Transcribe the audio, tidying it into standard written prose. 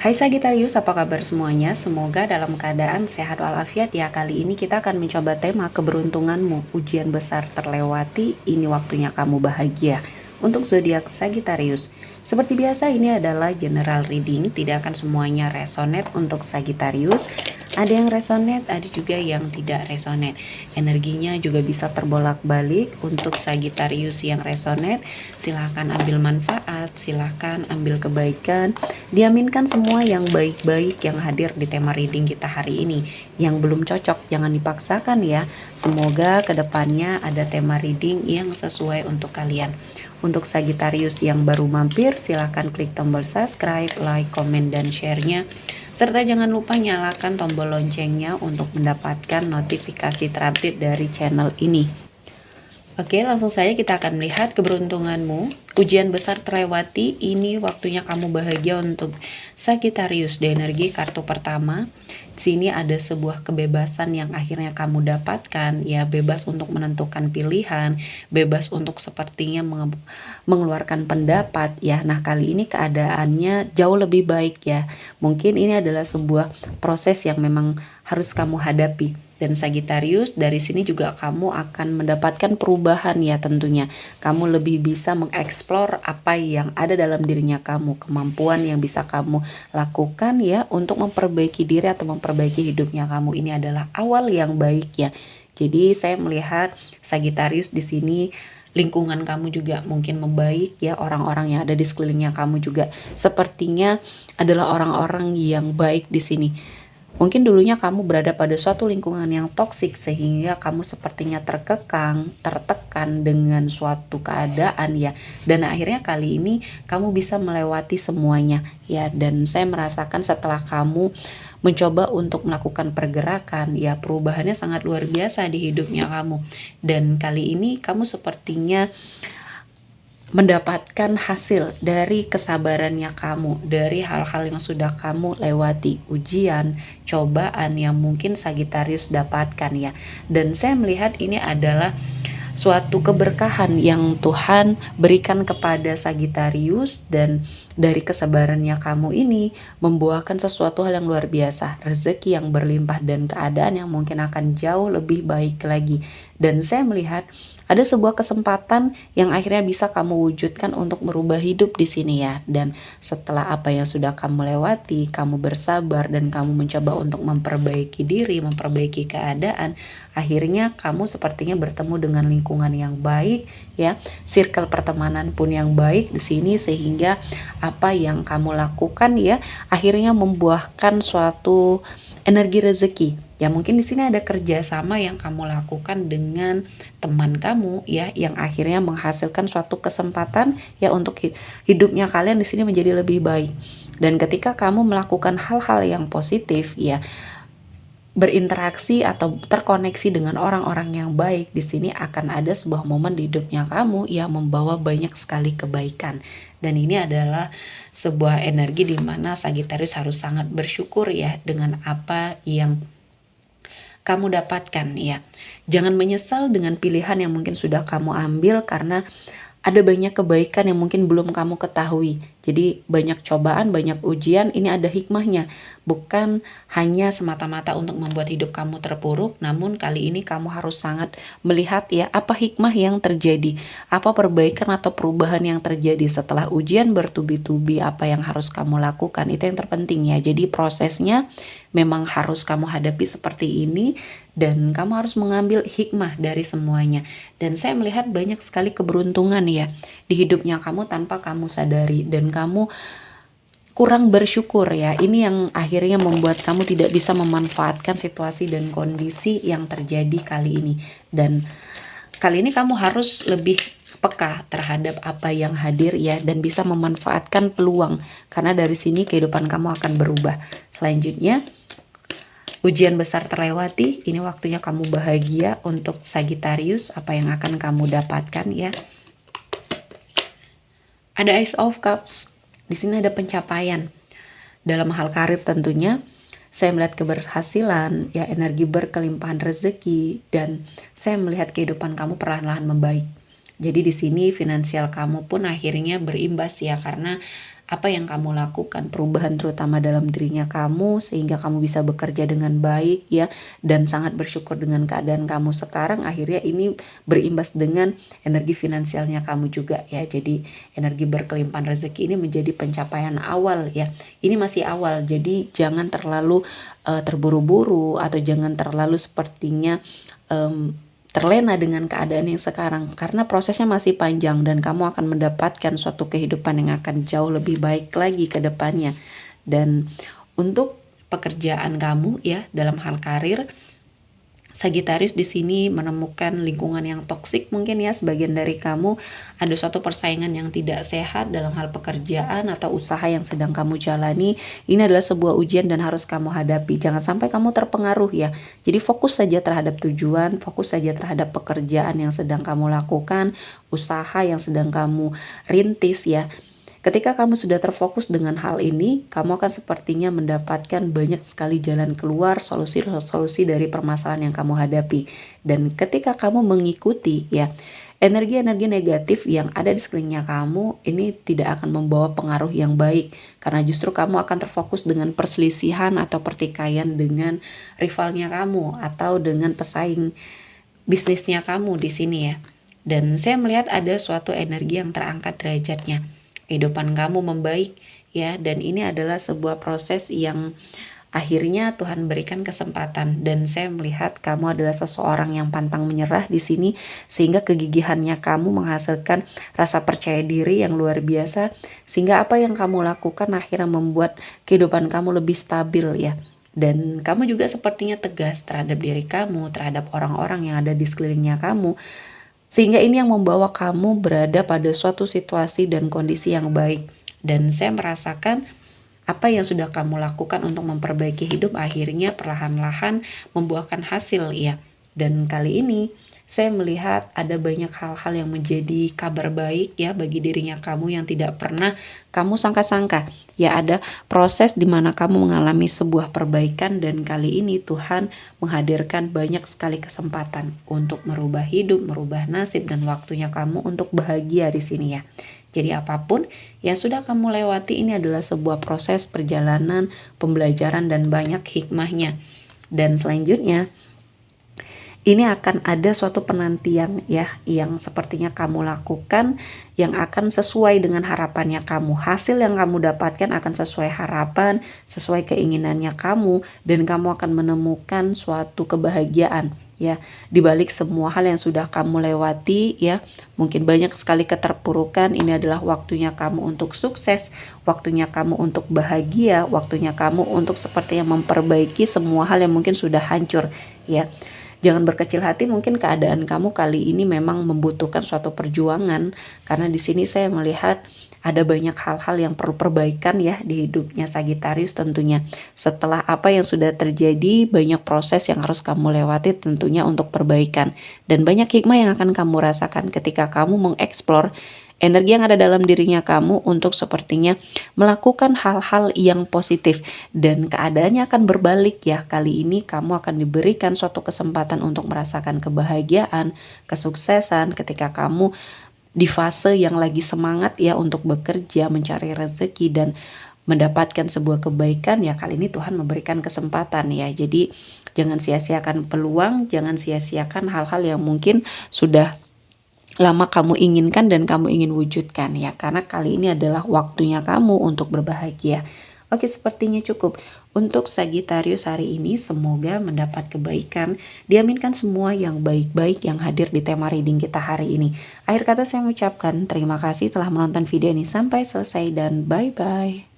Hai Sagitarius, apa kabar semuanya? Semoga dalam keadaan sehat walafiat ya. Kali ini kita akan mencoba tema keberuntunganmu. Ujian besar terlewati, ini waktunya kamu bahagia. Untuk zodiak Sagittarius, seperti biasa ini adalah general reading, tidak akan semuanya resonate untuk Sagittarius. Ada yang resonate, ada juga yang tidak resonate. Energinya juga bisa terbolak-balik. Untuk Sagittarius yang resonate, silahkan ambil manfaat, silahkan ambil kebaikan. Diaminkan semua yang baik-baik yang hadir di tema reading kita hari ini. Yang belum cocok jangan dipaksakan ya. Semoga kedepannya ada tema reading yang sesuai untuk kalian. Untuk Sagittarius yang baru mampir, silahkan klik tombol subscribe, like, komen, dan share-nya. Serta jangan lupa nyalakan tombol loncengnya untuk mendapatkan notifikasi terupdate dari channel ini. Oke, langsung saja kita akan melihat keberuntunganmu. Ujian besar terlewati, ini waktunya kamu bahagia untuk Sagittarius. Di energi kartu pertama, sini ada sebuah kebebasan yang akhirnya kamu dapatkan, ya bebas untuk menentukan pilihan, bebas untuk sepertinya mengeluarkan pendapat, ya. Nah, kali ini keadaannya jauh lebih baik ya. Mungkin ini adalah sebuah proses yang memang harus kamu hadapi. Dan Sagittarius, dari sini juga kamu akan mendapatkan perubahan ya tentunya. Kamu lebih bisa mengeksplor apa yang ada dalam dirinya kamu, kemampuan yang bisa kamu lakukan ya untuk memperbaiki diri atau memperbaiki hidupnya kamu. Ini adalah awal yang baik ya. Jadi saya melihat Sagittarius di sini lingkungan kamu juga mungkin membaik ya, orang-orang yang ada di sekelilingnya kamu juga sepertinya adalah orang-orang yang baik di sini. Mungkin dulunya kamu berada pada suatu lingkungan yang toksik sehingga kamu sepertinya terkekang, tertekan dengan suatu keadaan ya. Dan akhirnya kali ini kamu bisa melewati semuanya ya. Dan saya merasakan setelah kamu mencoba untuk melakukan pergerakan ya, perubahannya sangat luar biasa di hidupnya kamu. Dan kali ini kamu sepertinya mendapatkan hasil dari kesabarannya kamu, dari hal-hal yang sudah kamu lewati, ujian, cobaan yang mungkin Sagittarius dapatkan ya. Dan saya melihat ini adalah suatu keberkahan yang Tuhan berikan kepada Sagittarius, dan dari kesabarannya kamu ini membuahkan sesuatu hal yang luar biasa, rezeki yang berlimpah dan keadaan yang mungkin akan jauh lebih baik lagi. Dan saya melihat ada sebuah kesempatan yang akhirnya bisa kamu wujudkan untuk merubah hidup di sini ya. Dan setelah apa yang sudah kamu lewati, kamu bersabar dan kamu mencoba untuk memperbaiki diri, memperbaiki keadaan, akhirnya kamu sepertinya bertemu dengan lingkungan yang baik ya, circle pertemanan pun yang baik di sini, sehingga apa yang kamu lakukan ya akhirnya membuahkan suatu energi rezeki. Ya mungkin di sini ada kerjasama yang kamu lakukan dengan teman kamu ya, yang akhirnya menghasilkan suatu kesempatan ya untuk hidupnya kalian di sini menjadi lebih baik. Dan ketika kamu melakukan hal-hal yang positif ya, berinteraksi atau terkoneksi dengan orang-orang yang baik, di sini akan ada sebuah momen di hidupnya kamu yang membawa banyak sekali kebaikan. Dan ini adalah sebuah energi di mana Sagittarius harus sangat bersyukur ya dengan apa yang kamu dapatkan ya. Jangan menyesal dengan pilihan yang mungkin sudah kamu ambil, karena ada banyak kebaikan yang mungkin belum kamu ketahui. Jadi banyak cobaan, banyak ujian, ini ada hikmahnya. Bukan hanya semata-mata untuk membuat hidup kamu terpuruk, namun kali ini kamu harus sangat melihat ya apa hikmah yang terjadi, apa perbaikan atau perubahan yang terjadi setelah ujian bertubi-tubi, apa yang harus kamu lakukan. Itu yang terpenting ya. Jadi prosesnya memang harus kamu hadapi seperti ini, dan kamu harus mengambil hikmah dari semuanya. Dan saya melihat banyak sekali keberuntungan ya di hidupnya kamu tanpa kamu sadari, dan kamu kurang bersyukur ya. Ini yang akhirnya membuat kamu tidak bisa memanfaatkan situasi dan kondisi yang terjadi kali ini. Dan kali ini kamu harus lebih peka terhadap apa yang hadir ya, dan bisa memanfaatkan peluang, karena dari sini kehidupan kamu akan berubah. Selanjutnya, ujian besar terlewati, ini waktunya kamu bahagia untuk Sagittarius. Apa yang akan kamu dapatkan ya? Ada Ace of Cups. Di sini ada pencapaian. Dalam hal karir tentunya, saya melihat keberhasilan, ya energi berkelimpahan rezeki, dan saya melihat kehidupan kamu perlahan-lahan membaik. Jadi di sini finansial kamu pun akhirnya berimbas ya, karena apa yang kamu lakukan, perubahan terutama dalam dirinya kamu sehingga kamu bisa bekerja dengan baik ya, dan sangat bersyukur dengan keadaan kamu sekarang. Akhirnya ini berimbas dengan energi finansialnya kamu juga ya. Jadi energi berkelimpahan rezeki ini menjadi pencapaian awal ya. Ini masih awal, jadi jangan terlalu terburu-buru atau jangan terlalu sepertinya terlena dengan keadaan yang sekarang, karena prosesnya masih panjang dan kamu akan mendapatkan suatu kehidupan yang akan jauh lebih baik lagi ke depannya. Dan untuk pekerjaan kamu ya, dalam hal karir, Sagitarius di sini menemukan lingkungan yang toksik mungkin ya, sebagian dari kamu ada suatu persaingan yang tidak sehat dalam hal pekerjaan atau usaha yang sedang kamu jalani. Ini adalah sebuah ujian dan harus kamu hadapi. Jangan sampai kamu terpengaruh ya. Jadi fokus saja terhadap tujuan, fokus saja terhadap pekerjaan yang sedang kamu lakukan, usaha yang sedang kamu rintis ya. Ketika kamu sudah terfokus dengan hal ini, kamu akan sepertinya mendapatkan banyak sekali jalan keluar, solusi-solusi dari permasalahan yang kamu hadapi. Dan ketika kamu mengikuti ya, energi-energi negatif yang ada di sekelilingnya kamu ini tidak akan membawa pengaruh yang baik, karena justru kamu akan terfokus dengan perselisihan atau pertikaian dengan rivalnya kamu atau dengan pesaing bisnisnya kamu di sini ya. Dan saya melihat ada suatu energi yang terangkat derajatnya, kehidupan kamu membaik ya, dan ini adalah sebuah proses yang akhirnya Tuhan berikan kesempatan, dan saya melihat kamu adalah seseorang yang pantang menyerah di sini sehingga kegigihannya kamu menghasilkan rasa percaya diri yang luar biasa, sehingga apa yang kamu lakukan akhirnya membuat kehidupan kamu lebih stabil ya. Dan kamu juga sepertinya tegas terhadap diri kamu, terhadap orang-orang yang ada di sekelilingnya kamu, sehingga ini yang membawa kamu berada pada suatu situasi dan kondisi yang baik. Dan saya merasakan apa yang sudah kamu lakukan untuk memperbaiki hidup akhirnya perlahan-lahan membuahkan hasil ya. Dan kali ini saya melihat ada banyak hal-hal yang menjadi kabar baik ya bagi dirinya kamu yang tidak pernah kamu sangka-sangka. Ya, ada proses di mana kamu mengalami sebuah perbaikan, dan kali ini Tuhan menghadirkan banyak sekali kesempatan untuk merubah hidup, merubah nasib, dan waktunya kamu untuk bahagia di sini ya. Jadi apapun yang sudah kamu lewati ini adalah sebuah proses perjalanan, pembelajaran, dan banyak hikmahnya. Dan selanjutnya ini akan ada suatu penantian ya yang sepertinya kamu lakukan yang akan sesuai dengan harapannya kamu. Hasil yang kamu dapatkan akan sesuai harapan, sesuai keinginannya kamu, dan kamu akan menemukan suatu kebahagiaan ya di balik semua hal yang sudah kamu lewati ya. Mungkin banyak sekali keterpurukan, ini adalah waktunya kamu untuk sukses, waktunya kamu untuk bahagia, waktunya kamu untuk sepertinya memperbaiki semua hal yang mungkin sudah hancur ya. Jangan berkecil hati, mungkin keadaan kamu kali ini memang membutuhkan suatu perjuangan, karena di sini saya melihat ada banyak hal-hal yang perlu perbaikan ya di hidupnya Sagitarius tentunya. Setelah apa yang sudah terjadi, banyak proses yang harus kamu lewati tentunya untuk perbaikan. Dan banyak hikmah yang akan kamu rasakan ketika kamu mengeksplor energi yang ada dalam dirinya kamu untuk sepertinya melakukan hal-hal yang positif, dan keadaannya akan berbalik ya. Kali ini kamu akan diberikan suatu kesempatan untuk merasakan kebahagiaan, kesuksesan ketika kamu di fase yang lagi semangat ya untuk bekerja, mencari rezeki, dan mendapatkan sebuah kebaikan ya. Kali ini Tuhan memberikan kesempatan ya. Jadi jangan sia-siakan peluang, jangan sia-siakan hal-hal yang mungkin sudah lama kamu inginkan dan kamu ingin wujudkan ya, karena kali ini adalah waktunya kamu untuk berbahagia. Oke, sepertinya cukup untuk Sagitarius hari ini. Semoga mendapat kebaikan, diaminkan semua yang baik-baik yang hadir di tema reading kita hari ini. Akhir kata saya mengucapkan terima kasih telah menonton video ini sampai selesai, dan bye-bye.